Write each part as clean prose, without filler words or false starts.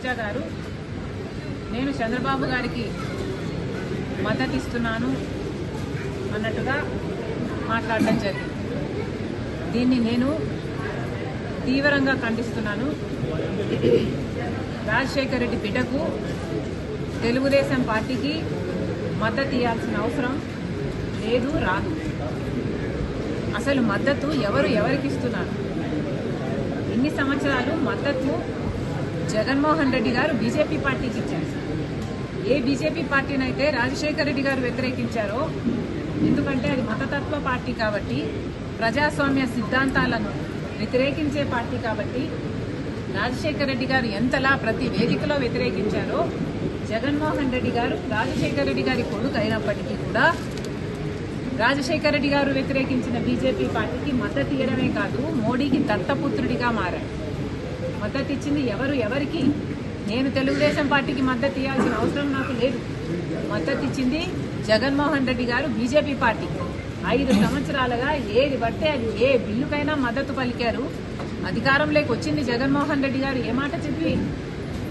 రోజా గారు నేను చంద్రబాబు గారికి మద్దతు ఇస్తున్నాను అన్నట్టుగా మాట్లాడడం జరిగింది. దీన్ని నేను తీవ్రంగా ఖండిస్తున్నాను. రాజశేఖర రెడ్డి బిడ్డకు తెలుగుదేశం పార్టీకి మద్దతు ఇవ్వాల్సిన అవసరం లేదు, రాదు. అసలు మద్దతు ఎవరికి ఇస్తున్నారు? ఇన్ని సంవత్సరాలు మద్దతు జగన్మోహన్ రెడ్డి గారు బీజేపీ పార్టీకి ఇచ్చారు. ఏ బీజేపీ పార్టీనైతే రాజశేఖర రెడ్డి గారు వ్యతిరేకించారో, ఎందుకంటే అది మతతత్వ పార్టీ కాబట్టి, ప్రజాస్వామ్య సిద్ధాంతాలను వ్యతిరేకించే పార్టీ కాబట్టి, రాజశేఖర రెడ్డి గారు ఎంతలా ప్రతి వేదికలో వ్యతిరేకించారో, జగన్మోహన్ రెడ్డి గారు రాజశేఖర రెడ్డి గారి కొడుకు అయినప్పటికీ కూడా రాజశేఖర రెడ్డి గారు వ్యతిరేకించిన బీజేపీ పార్టీకి మద్దతు ఇవ్వడమే కాదు, మోడీకి దత్తపుత్రుడిగా మారాడు. మద్దతు ఇచ్చింది ఎవరికి? నేను తెలుగుదేశం పార్టీకి మద్దతు ఇవ్వాల్సిన అవసరం నాకు లేదు. మద్దతు ఇచ్చింది జగన్మోహన్ రెడ్డి గారు బీజేపీ పార్టీకి. 5 సంవత్సరాలుగా ఏది పడితే అది ఏ బిల్లుకైనా మద్దతు పలికారు. అధికారంలోకి వచ్చింది జగన్మోహన్ రెడ్డి గారు ఏ మాట చెప్పి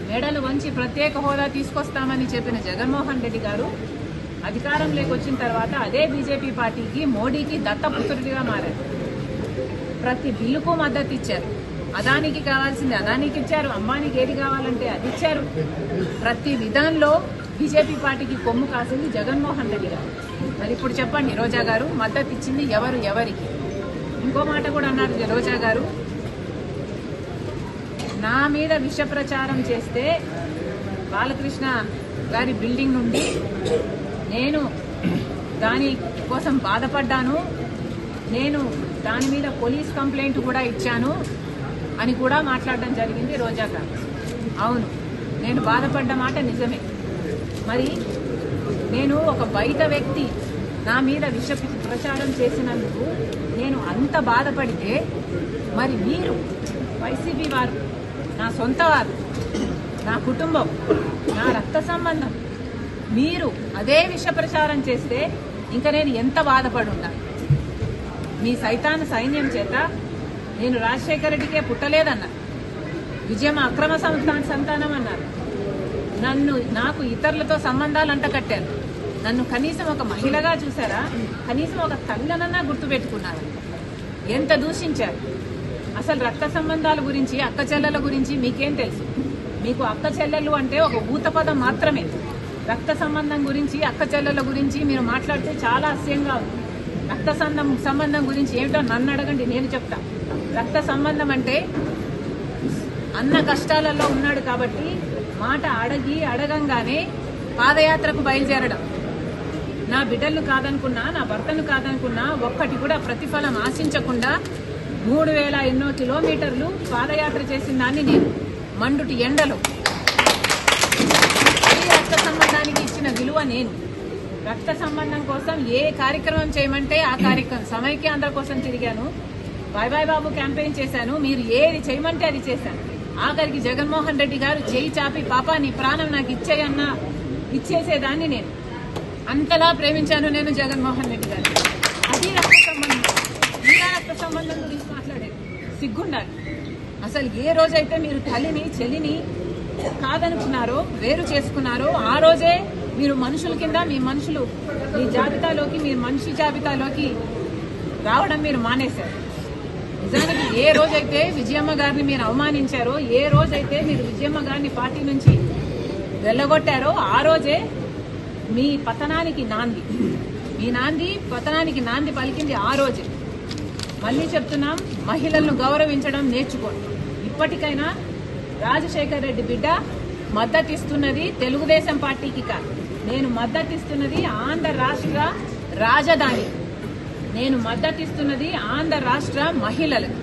మెడలు వంచి ప్రత్యేక హోదా తీసుకొస్తామని చెప్పిన జగన్మోహన్ రెడ్డి గారు అధికారంలోకి వచ్చిన తర్వాత అదే బీజేపీ పార్టీకి, మోడీకి దత్తపుత్రుడిగా మారారు. ప్రతి బిల్లుకు మద్దతు ఇచ్చారు. అదానికి కావాల్సింది అదానికి ఇచ్చారు, అంబానీకి ఏది కావాలంటే అది ఇచ్చారు. ప్రతి విధానంలో బీజేపీ పార్టీకి కొమ్ము కాసింది జగన్మోహన్ రెడ్డి గారు. మరి ఇప్పుడు చెప్పండి, రోజా గారు మద్దతు ఇచ్చింది ఎవరికి? ఇంకో మాట కూడా అన్నారు రోజా గారు, నా మీద విష ప్రచారం చేస్తే బాలకృష్ణ గారి బిల్డింగ్ నుండి నేను దాని కోసం బాధపడ్డాను, నేను దాని మీద పోలీస్ కంప్లైంట్ కూడా ఇచ్చాను అని కూడా మాట్లాడడం జరిగింది రోజా గారు. అవును, నేను బాధపడ్డ మాట నిజమే. మరి నేను ఒక బయట వ్యక్తి నా మీద విష ప్రచారం చేసినందుకు నేను అంత బాధపడితే, మరి మీరు వైసీపీ వారు, నా సొంత వారు, నా కుటుంబం, నా రక్త సంబంధం, మీరు అదే విష ప్రచారం చేస్తే ఇంకా నేను ఎంత బాధపడి ఉండాలి? మీ సైతాన్ సైన్యం చేత నేను రాజశేఖర రెడ్డికే పుట్టలేదన్నారు, విజయం అక్రమ సంతానం అన్నారు, నాకు ఇతరులతో సంబంధాలు అంటకట్టారు, నన్ను కనీసం ఒక మహిళగా చూసారా, కనీసం ఒక తల్లనన్నా గుర్తుపెట్టుకున్నారు, ఎంత దూషించారు. అసలు రక్త సంబంధాల గురించి, అక్క చెల్లెల గురించి మీకేం తెలుసు? మీకు అక్క చెల్లెలు అంటే ఒక ఊత పదం మాత్రమే. రక్త సంబంధం గురించి, అక్క చెల్లెల గురించి మీరు మాట్లాడితే చాలా అసహ్యంగా ఉంది. రక్త సంబంధం గురించి ఏమిటో నన్ను అడగండి, నేను చెప్తా. రక్త సంబంధం అంటే అన్న కష్టాలలో ఉన్నాడు కాబట్టి మాట అడగంగానే పాదయాత్రకు బయలుదేరడం. నా బిడ్డలను కాదనుకున్నా, నా భర్తను కాదనుకున్నా, ఒక్కటి కూడా ప్రతిఫలం ఆశించకుండా 3000 ఎన్నో కిలోమీటర్లు పాదయాత్ర చేసిన దాన్ని నేను, మండుటి ఎండలో. ఈ రక్త సంబంధానికి ఇచ్చిన విలువ నేను. రక్త సంబంధం కోసం ఏ కార్యక్రమం చేయమంటే ఆ కార్యక్రమం, సమైక్యాంధ్ర కోసం తిరిగాను, బాయ్ బాబు క్యాంపెయిన్ చేశాను, మీరు ఏది చేయమంటే అది చేశాను. ఆఖరికి జగన్మోహన్ రెడ్డి గారు చేయి చాపి పాపా నీ ప్రాణం నాకు ఇచ్చేయన్నా ఇచ్చేసేదాన్ని నేను. అంతలా ప్రేమించాను నేను జగన్మోహన్ రెడ్డి గారు. అది రక్త సంబంధం. ఇలా రక్త సంబంధం గురించి మాట్లాడేది సిగ్గుండాలి. అసలు ఏ రోజైతే మీరు తల్లిని చెల్లిని కాదనుకున్నారో, వేరు చేసుకున్నారో, ఆ రోజే మీరు మనుషుల కింద మీ జాబితాలోకి, మీరు మనిషి జాబితాలోకి రావడం మీరు మానేశారు. నిజానికి ఏ రోజైతే విజయమ్మ గారిని మీరు అవమానించారో, ఏ రోజైతే మీరు విజయమ్మ గారిని పార్టీ నుంచి వెళ్ళగొట్టారో, ఆ రోజే మీ పతనానికి నాంది, పతనానికి నాంది పలికింది ఆ రోజే. మళ్ళీ చెప్తున్నాం, మహిళలను గౌరవించడం నేర్చుకోండి. ఇప్పటికైనా రాజశేఖర రెడ్డి బిడ్డ మద్దతిస్తున్నది తెలుగుదేశం పార్టీకి కాదు, నేను మద్దతిస్తున్నది ఆంధ్ర రాష్ట్ర రాజధాని, నేను మద్దతిస్తున్నది ఆంధ్ర రాష్ట్ర మహిళలకు.